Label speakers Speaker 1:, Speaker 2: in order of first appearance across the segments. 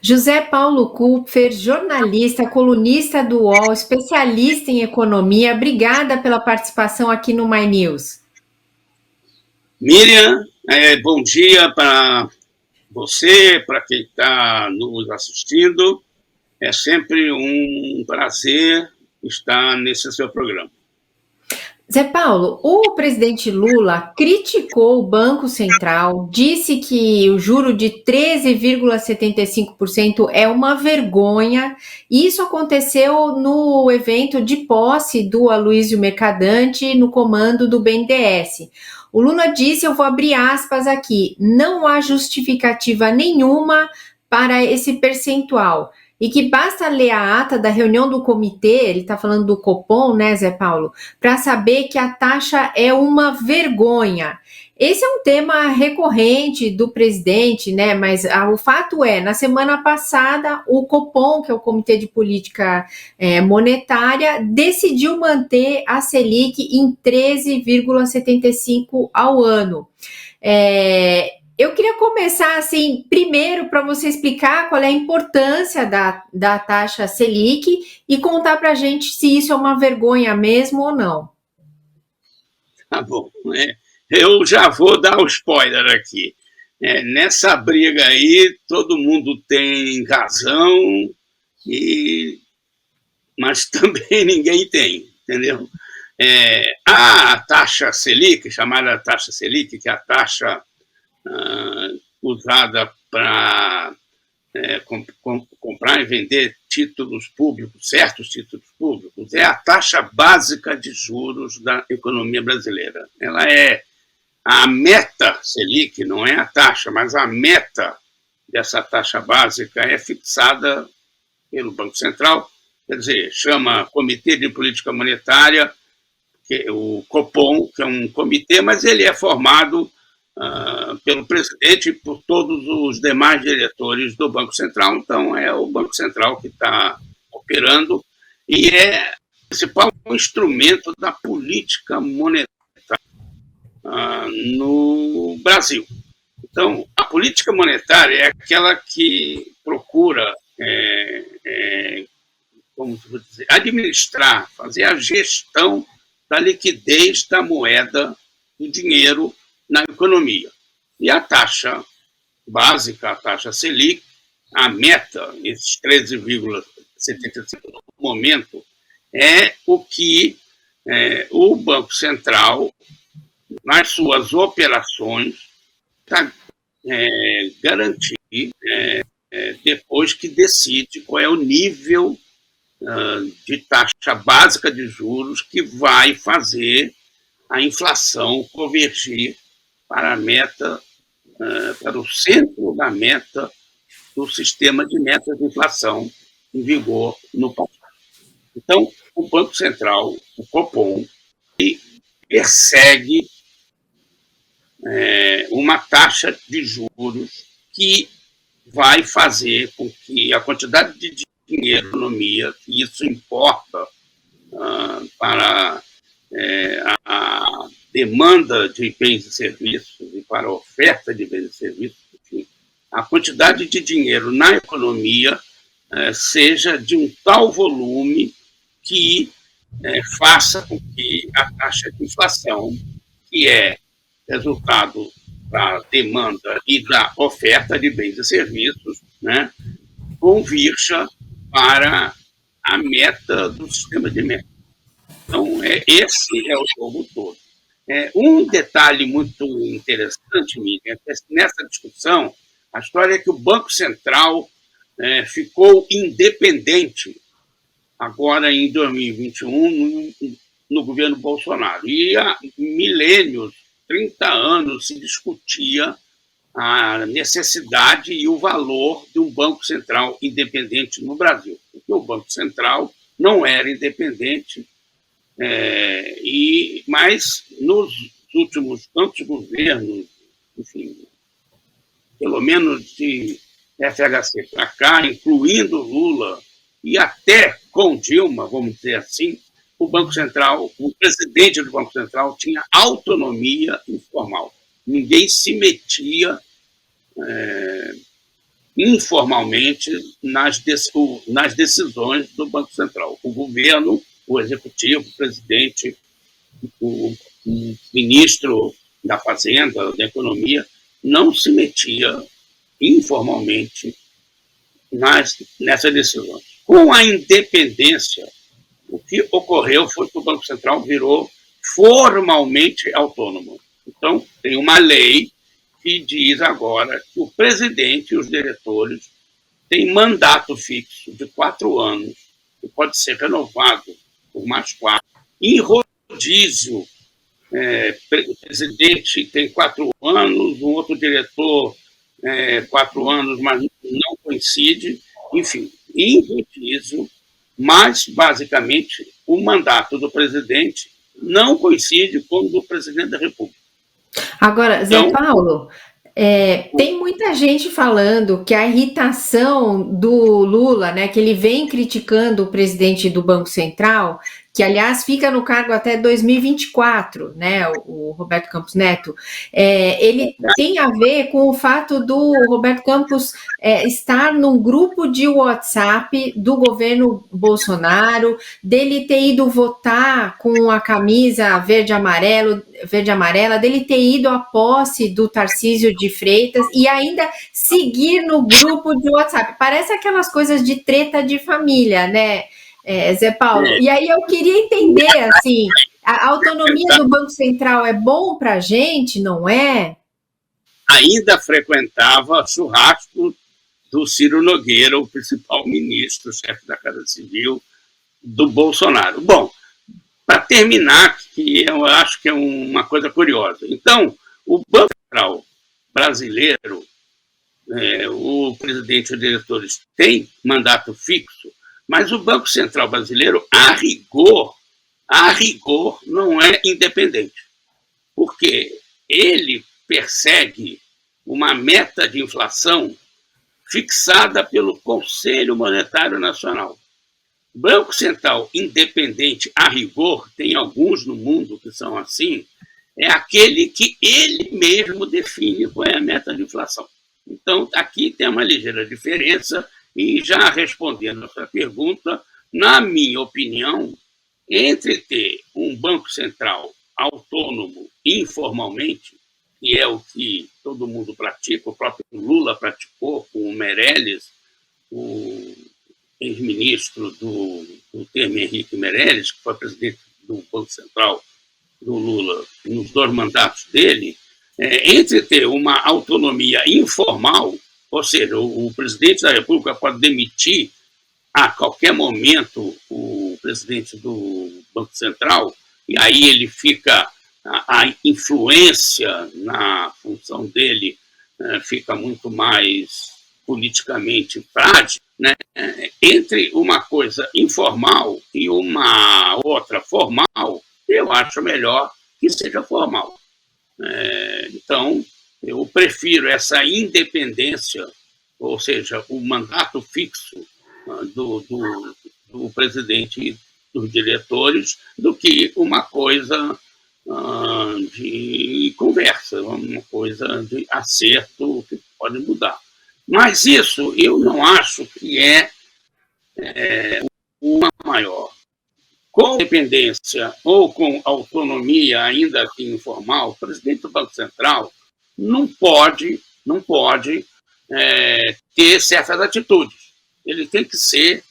Speaker 1: José Paulo Kupfer, jornalista, colunista do UOL, especialista em economia. Obrigada pela participação aqui no My News.
Speaker 2: Miriam, bom dia para você, para quem está nos assistindo. É sempre um prazer estar nesse seu programa.
Speaker 1: Zé Paulo, o presidente Lula criticou o Banco Central, disse que o juro de 13,75% é uma vergonha. Isso aconteceu no evento de posse do Aloysio Mercadante no comando do BNDES. O Lula disse, eu vou abrir aspas aqui, não há justificativa nenhuma para esse percentual. E que basta ler a ata da reunião do comitê, ele está falando do Copom, né, Zé Paulo, para saber que a taxa é uma vergonha. Esse é um tema recorrente do presidente, né? Mas o fato é, na semana passada, o Copom, que é o Comitê de Política Monetária, decidiu manter a Selic em 13,75 ao ano. Eu queria começar, assim, primeiro para você explicar qual é a importância da taxa Selic e contar para a gente se isso é uma vergonha mesmo ou não.
Speaker 2: Tá bom. Eu já vou dar o spoiler aqui. Nessa briga aí, todo mundo tem razão, mas também ninguém tem, entendeu? A taxa Selic, chamada taxa Selic, que é a taxa usada para comprar e vender títulos públicos, certos títulos públicos, é a taxa básica de juros da economia brasileira. Ela é a meta Selic, não é a taxa, mas a meta dessa taxa básica é fixada pelo Banco Central, quer dizer, chama Comitê de Política Monetária, o Copom, que é um comitê, mas ele é formado pelo presidente e por todos os demais diretores do Banco Central. Então, é o Banco Central que está operando e é o principal instrumento da política monetária no Brasil. Então, a política monetária é aquela que procura como vou dizer, administrar, fazer a gestão da liquidez da moeda, do dinheiro na economia. E a taxa básica, a taxa Selic, a meta, esses 13,75% no momento, é o que o Banco Central, nas suas operações, está garantir depois que decide qual é o nível de taxa básica de juros que vai fazer a inflação convergir para a meta, para o centro da meta do sistema de metas de inflação em vigor no passado. Então, o Banco Central, o Copom, persegue uma taxa de juros que vai fazer com que a quantidade de dinheiro na economia, que isso importa para a demanda de bens e serviços e para a oferta de bens e serviços, enfim, a quantidade de dinheiro na economia seja de um tal volume que faça com que a taxa de inflação, que é resultado da demanda e da oferta de bens e serviços, né, convirja para a meta do sistema de meta. Então, esse é o jogo todo. Um detalhe muito interessante, Miriam, é que nessa discussão, a história é que o Banco Central ficou independente agora em 2021 no governo Bolsonaro. E há milênios, 30 anos, se discutia a necessidade e o valor de um Banco Central independente no Brasil. Porque o Banco Central não era independente, mas nos últimos tantos governos, enfim, pelo menos de FHC para cá, incluindo Lula e até com Dilma, vamos dizer assim, o Banco Central, o presidente do Banco Central tinha autonomia informal. Ninguém se metia informalmente nas decisões do Banco Central. O governo, o executivo, o presidente, o ministro da Fazenda, da Economia, não se metia informalmente nessas decisões. Com a independência, o que ocorreu foi que o Banco Central virou formalmente autônomo. Então, tem uma lei que diz agora que o presidente e os diretores têm mandato fixo de 4 anos, que pode ser renovado por mais 4. Em rodízio, o presidente tem 4 anos, um outro diretor 4 anos, mas não coincide. Enfim, em rodízio, mas, basicamente, o mandato do presidente não coincide com o do presidente da República.
Speaker 1: Agora, Zé Paulo, tem muita gente falando que a irritação do Lula, né, que ele vem criticando o presidente do Banco Central, que, aliás, fica no cargo até 2024, né, o Roberto Campos Neto, ele tem a ver com o fato do Roberto Campos estar num grupo de WhatsApp do governo Bolsonaro, dele ter ido votar com a camisa verde e amarela, dele ter ido à posse do Tarcísio de Freitas e ainda seguir no grupo de WhatsApp. Parece aquelas coisas de treta de família, né, Zé Paulo? E aí eu queria entender, assim, a autonomia do Banco Central é bom para a gente, não é?
Speaker 2: Ainda frequentava churrasco do Ciro Nogueira, o principal ministro, chefe da Casa Civil do Bolsonaro. Bom, para terminar, que eu acho que é uma coisa curiosa. Então, o Banco Central brasileiro, o presidente e os diretores têm mandato fixo, mas o Banco Central brasileiro, a rigor, não é independente, porque ele persegue uma meta de inflação fixada pelo Conselho Monetário Nacional. Banco Central independente a rigor, tem alguns no mundo que são assim, é aquele que ele mesmo define qual é a meta de inflação. Então, aqui tem uma ligeira diferença, e já respondendo a sua pergunta, na minha opinião, entre ter um Banco Central autônomo informalmente, que é o que todo mundo pratica, o próprio Lula praticou com o Meirelles, o ex-ministro do Temer, Henrique Meirelles, que foi presidente do Banco Central do Lula nos 2 mandatos dele, entre ter uma autonomia informal, ou seja, o presidente da República pode demitir a qualquer momento o presidente do Banco Central, e aí ele fica, a influência na função dele fica muito mais politicamente frágil, né? Entre uma coisa informal e uma outra formal, eu acho melhor que seja formal. Então, eu prefiro essa independência, ou seja, o mandato fixo do presidente e dos diretores, do que uma coisa de conversa, uma coisa de acerto que pode mudar. Mas isso eu não acho que é uma maior. Com independência ou com autonomia, ainda que informal, o presidente do Banco Central não pode ter certas atitudes. Ele tem que ser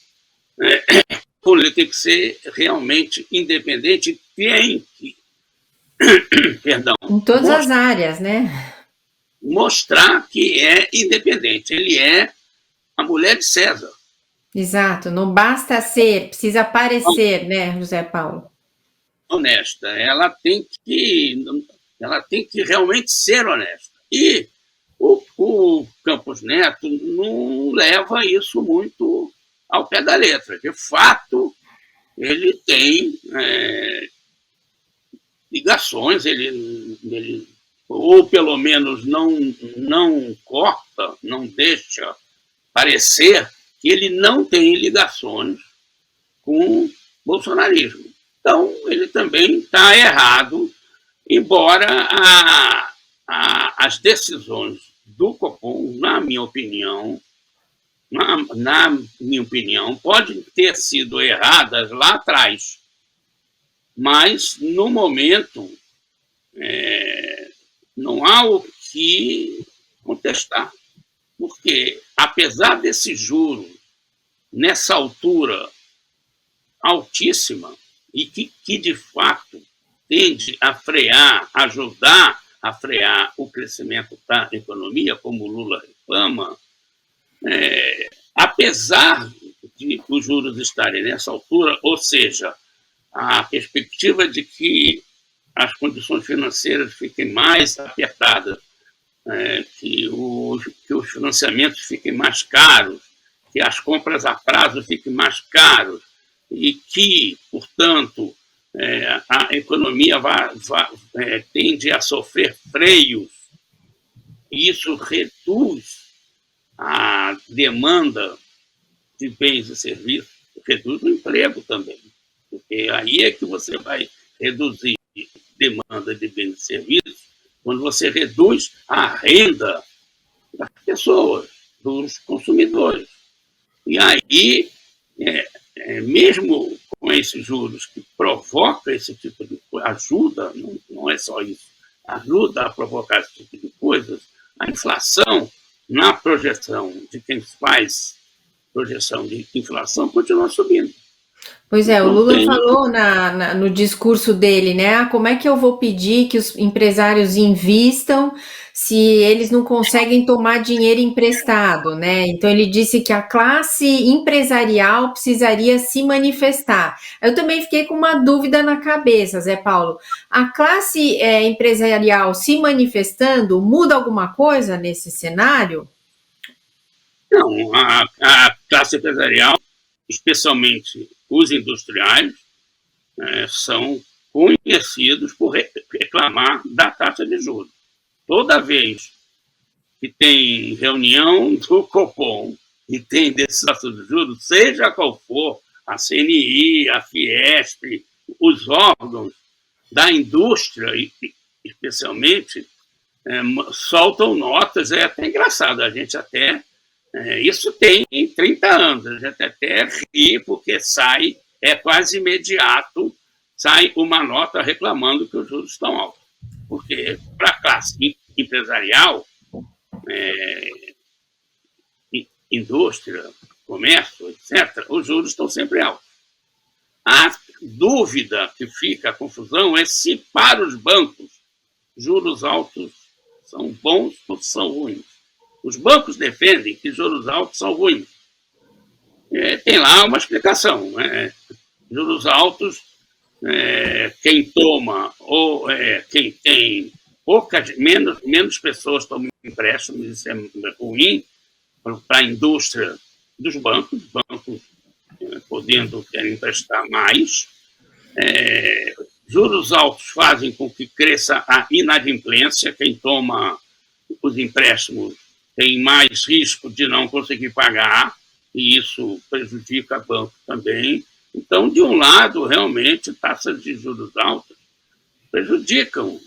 Speaker 2: realmente independente, tem que
Speaker 1: em todas as áreas, né?
Speaker 2: Mostrar que é independente. Ele é a mulher de César.
Speaker 1: Exato, não basta ser, precisa parecer, né, José Paulo?
Speaker 2: Honesta, ela tem que realmente ser honesta. E o Campos Neto não leva isso muito ao pé da letra. De fato, ele tem ligações, ele ou pelo menos não corta, não deixa parecer que ele não tem ligações com o bolsonarismo. Então, ele também está errado, embora as decisões do Copom, na minha opinião, na minha opinião, podem ter sido erradas lá atrás, mas, no momento, não há o que contestar, porque, apesar desse juro, nessa altura altíssima, e que de fato tende a frear, ajudar a frear o crescimento da economia, como o Lula reclama, apesar de os juros estarem nessa altura, ou seja, a perspectiva de que as condições financeiras fiquem mais apertadas, que os financiamentos fiquem mais caros, que as compras a prazo fiquem mais caras e que, portanto, a economia tende a sofrer freios. Isso reduz a demanda de bens e serviços, reduz o emprego também, porque aí é que você vai reduzir demanda de bens e serviços quando você reduz a renda das pessoas, dos consumidores. E aí, mesmo com esses juros que provoca esse tipo de coisa, ajuda, não é só isso, ajuda a provocar esse tipo de coisas, a inflação, na projeção de quem faz projeção de inflação, continua subindo.
Speaker 1: Pois é, o Lula falou no discurso dele, né? Como é que eu vou pedir que os empresários invistam se eles não conseguem tomar dinheiro emprestado, né? Então ele disse que a classe empresarial precisaria se manifestar. Eu também fiquei com uma dúvida na cabeça, Zé Paulo. A classe empresarial se manifestando muda alguma coisa nesse cenário?
Speaker 2: Não, a classe empresarial, especialmente os industriais, são conhecidos por reclamar da taxa de juros. Toda vez que tem reunião do Copom e tem decisão de juros, seja qual for, a CNI, a Fiesp, os órgãos da indústria, especialmente, soltam notas, é até engraçado, a gente até... isso tem 30 anos, a gente até ri, porque sai, quase imediato, sai uma nota reclamando que os juros estão altos. Porque, para a classe empresarial, indústria, comércio, etc., os juros estão sempre altos. A dúvida que fica, a confusão, é se para os bancos juros altos são bons ou são ruins. Os bancos defendem que juros altos são ruins. Tem lá uma explicação. Juros altos, quem toma, ou quem tem menos pessoas tomam empréstimos, isso é ruim para a indústria dos bancos, podendo querer emprestar mais. Juros altos fazem com que cresça a inadimplência, quem toma os empréstimos tem mais risco de não conseguir pagar, e isso prejudica o banco também. Então, de um lado, realmente, taxas de juros altas prejudicam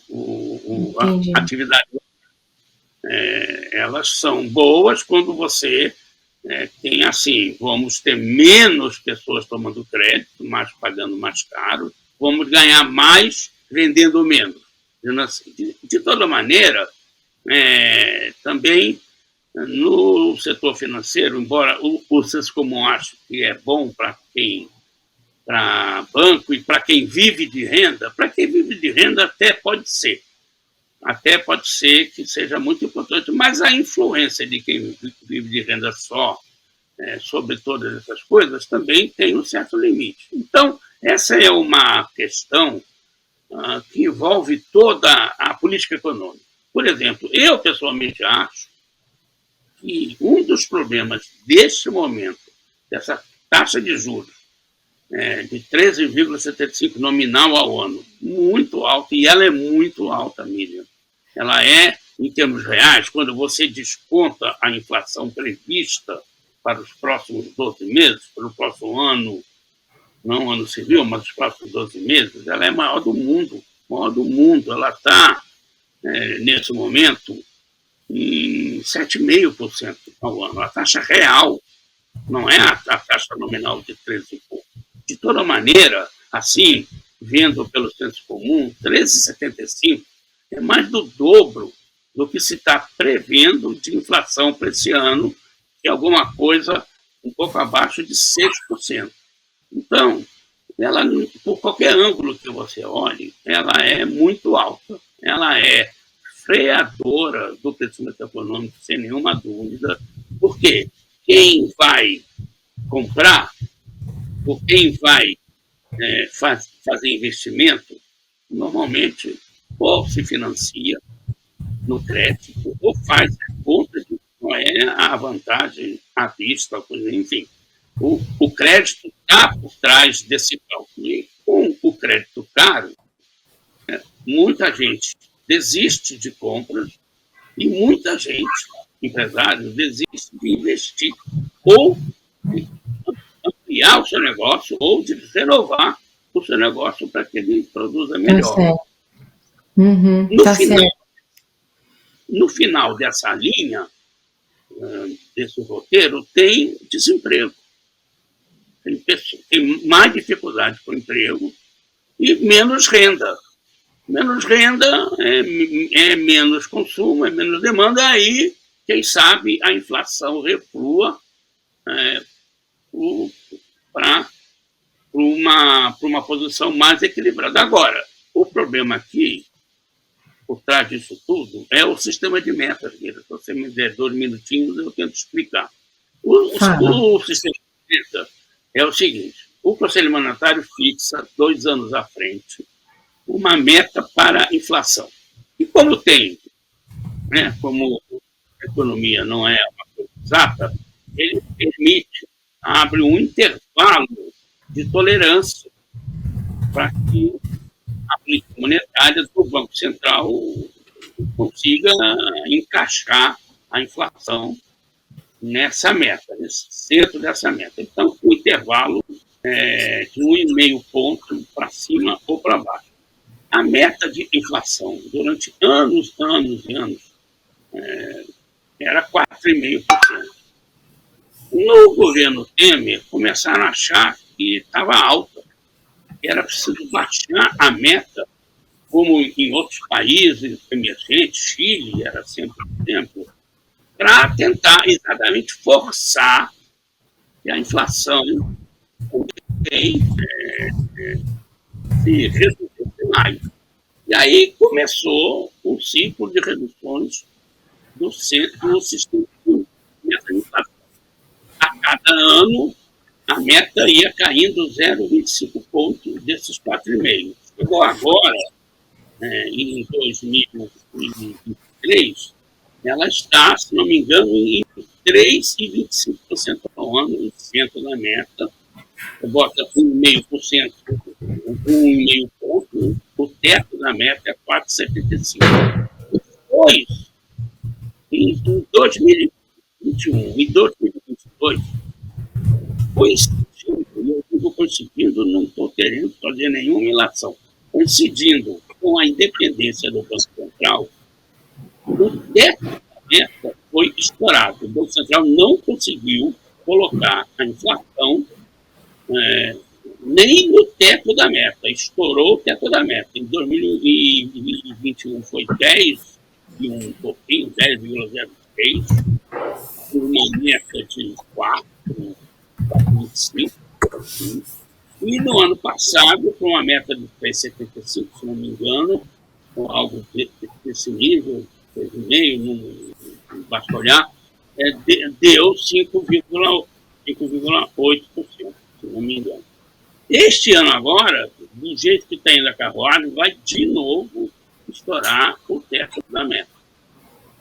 Speaker 2: a atividade. Elas são boas quando você tem assim, vamos ter menos pessoas tomando crédito, mas pagando mais caro, vamos ganhar mais vendendo menos. De toda maneira, também no setor financeiro, embora o senso comum ache que é bom para banco e para quem vive de renda, até pode ser que seja muito importante, mas a influência de quem vive de renda só sobre todas essas coisas também tem um certo limite. Então, essa é uma questão que envolve toda a política econômica. Por exemplo, eu pessoalmente acho que um dos problemas deste momento, dessa taxa de juros, de 13,75 nominal ao ano, muito alta, e ela é muito alta, Miriam. Ela em termos reais, quando você desconta a inflação prevista para os próximos 12 meses, para o próximo ano, não ano civil, mas os próximos 12 meses, ela é maior do mundo. Ela está, nesse momento, em 7,5% ao ano, a taxa real não é a taxa nominal de 13,5. De toda maneira, assim, vendo pelo senso comum, 13,75 é mais do dobro do que se está prevendo de inflação para esse ano, que é alguma coisa um pouco abaixo de 6%. Então, ela, por qualquer ângulo que você olhe, ela é muito alta. Ela é freadora do crescimento econômico, sem nenhuma dúvida. Por quê? Quem vai comprar, ou quem vai fazer investimento, normalmente ou se financia no crédito, ou faz a conta de qual é a vantagem à vista, enfim. O crédito está por trás desse cálculo. E com o crédito caro, muita gente desiste de compras e muita gente, empresários, desiste de investir ou de ampliar o seu negócio ou de renovar o seu negócio para que ele produza melhor.
Speaker 1: Tá certo. Uhum,
Speaker 2: no final dessa linha, desse roteiro, tem desemprego. Tem mais dificuldade para o emprego e menos renda. Menos renda é menos consumo, é menos demanda, aí, quem sabe, a inflação reflua para uma posição mais equilibrada. Agora, o problema aqui, por trás disso tudo, é o sistema de metas. Se você me der 2 minutinhos, eu tento explicar. O sistema de metas é o seguinte: o Conselho Monetário fixa, 2 anos à frente, uma meta para a inflação. E como como a economia não é uma coisa exata, ele abre um intervalo de tolerância para que a política monetária do Banco Central consiga encaixar a inflação nessa meta, nesse centro dessa meta. Então, o intervalo é de 1,5 ponto para cima ou para baixo. A meta de inflação, durante anos e anos, era 4,5%. No governo Temer, começaram a achar que estava alta. Era preciso baixar a meta, como em outros países emergentes, Chile era sempre um exemplo, para tentar exatamente forçar que a inflação se resolvesse mais. E aí começou um ciclo de reduções do sistema de inflação. A cada ano, a meta ia caindo 0,25 pontos desses 4,5. Chegou agora, em 2023, ela está, se não me engano, em 3,25% ao ano, no centro da meta. Bota 1,5%, 1,5 ponto, o teto da meta é 4,75. Depois, em 2021 e 2022, coincidindo, eu não estou conseguindo, não estou querendo fazer nenhuma ilação, coincidindo com a independência do Banco Central, o teto da meta foi estourado. O Banco Central não conseguiu colocar a inflação nem no teto da meta, estourou o teto da meta. Em 2021 foi 10 e um pouquinho, 10,03, uma meta de 4,25. E no ano passado, com uma meta de 3,75, se não me engano, ou algo desse nível, 3,5, não basta olhar, deu 5,8%, se não me engano. Este ano agora, do jeito que está indo a carruagem, vai de novo estourar o teto da meta.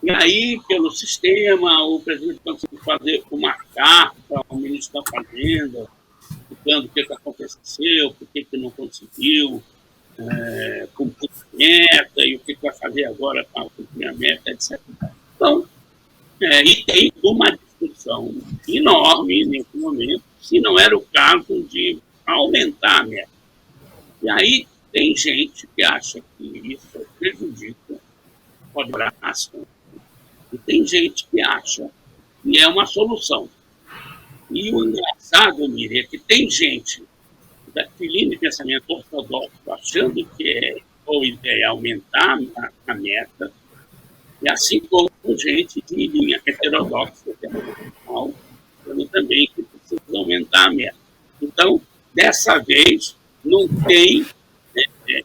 Speaker 2: E aí, pelo sistema, o presidente conseguiu fazer uma carta ao ministro da Fazenda, explicando o que aconteceu, por que não conseguiu cumprir a meta e o que vai fazer agora para cumprir a meta, etc. Então, e tem uma discussão enorme nesse momento, se não era o caso de aumentar a meta. E aí tem gente que acha que isso prejudica, pode braço, e tem gente que acha que é uma solução. E o engraçado, Miriam, é que tem gente daquele linha de pensamento ortodoxo achando que boa ideia aumentar a meta, e assim como gente de linha heterodoxa, achando também que precisa aumentar a meta. Então, dessa vez, não tem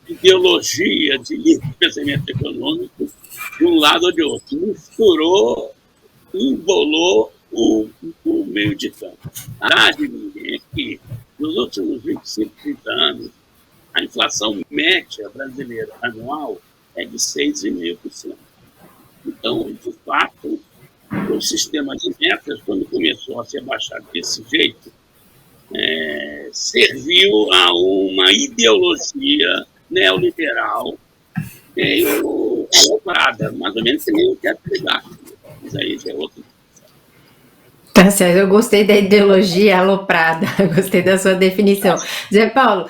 Speaker 2: ideologia de linha de pensamento econômico de um lado ou de outro. Misturou, embolou o meio de campo. A verdade é que, nos últimos 25, 30 anos, a inflação média brasileira anual é de 6,5%. Então, de fato, o sistema de metas, quando começou a ser baixado desse jeito, serviu a uma ideologia neoliberal meio aloprada, mais ou menos que nem eu quero pegar. Mas aí já é outro.
Speaker 1: Tá certo, eu gostei da ideologia aloprada, gostei da sua definição. Zé Paulo,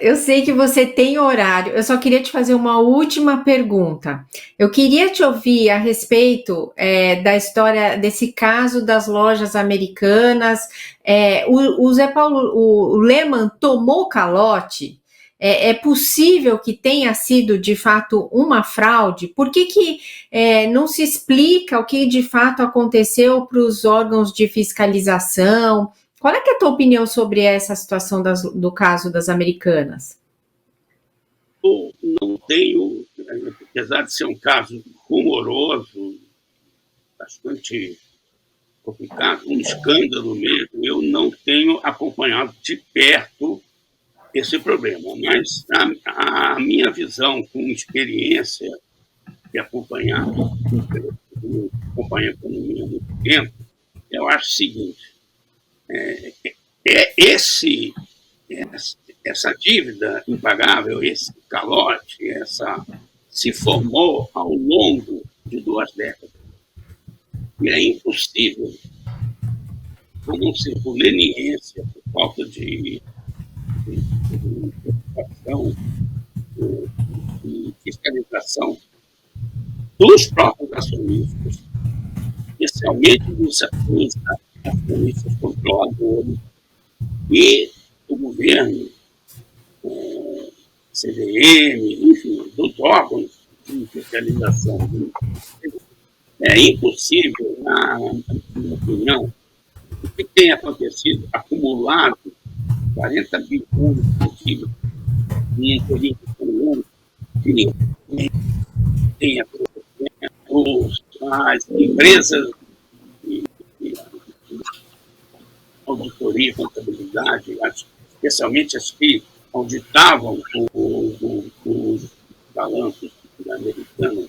Speaker 1: eu sei que você tem horário, eu só queria te fazer uma última pergunta. Eu queria te ouvir a respeito da história desse caso das lojas americanas. O Zé Paulo, o Lehman tomou calote? É possível que tenha sido, de fato, uma fraude? Por que não se explica o que, de fato, aconteceu para os órgãos de fiscalização? Qual é que é a tua opinião sobre essa situação do caso das americanas?
Speaker 2: Eu não tenho, apesar de ser um caso rumoroso, bastante complicado, um escândalo mesmo, eu não tenho acompanhado de perto esse problema, mas a minha visão com experiência de acompanhar a economia há muito tempo, eu acho o seguinte, essa dívida impagável, esse calote, se formou ao longo de 2 décadas. E é impossível, por não ser por leniência, por falta de preocupação e fiscalização dos próprios acionistas, especialmente dos acionistas controladores e do governo, CVM, enfim, dos órgãos de fiscalização. É impossível, na minha opinião, o que tem acontecido, acumulado 40 bilhões de em um período longo, que ninguém tenha as empresas de auditoria e contabilidade, especialmente as que auditavam os balanços americanos,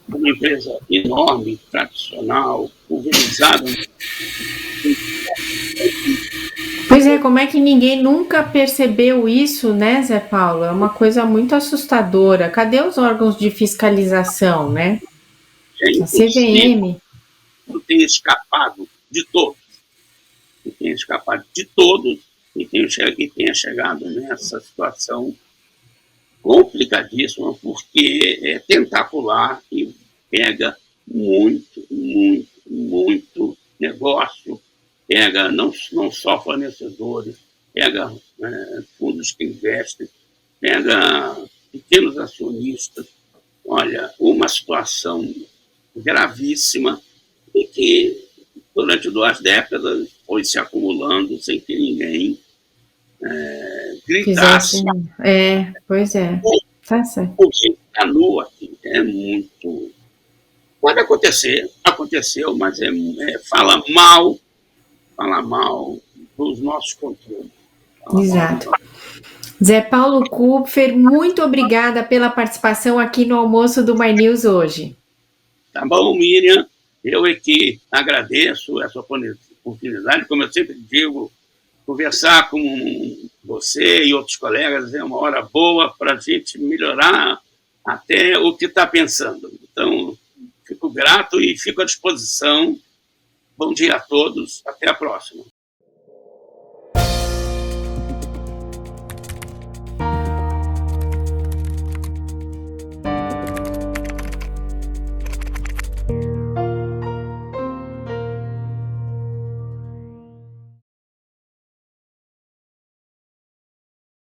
Speaker 2: uma empresa enorme, tradicional, pulverizada.
Speaker 1: Pois é, como é que ninguém nunca percebeu isso, né, Zé Paulo? É uma coisa muito assustadora. Cadê os órgãos de fiscalização, né? A CVM.
Speaker 2: Não tem escapado de todos. Não tem escapado de todos e tenha chegado nessa situação complicadíssima, porque é tentacular e pega muito, muito, muito negócio, pega não só fornecedores, pega fundos que investem, pega pequenos acionistas. Olha, uma situação gravíssima e que durante 2 décadas foi se acumulando sem que ninguém gritasse.
Speaker 1: Pois é. Tá certo.
Speaker 2: O que está nu aqui é muito. Pode acontecer, aconteceu, mas fala mal dos nossos controles.
Speaker 1: Exato. Zé Paulo Kupfer, muito obrigada pela participação aqui no almoço do My News hoje.
Speaker 2: Tá bom, Miriam. Eu é que agradeço essa oportunidade, como eu sempre digo, conversar com você e outros colegas é uma hora boa para a gente melhorar até o que está pensando. Então, fico grato e fico à disposição. Bom dia a todos. Até a próxima.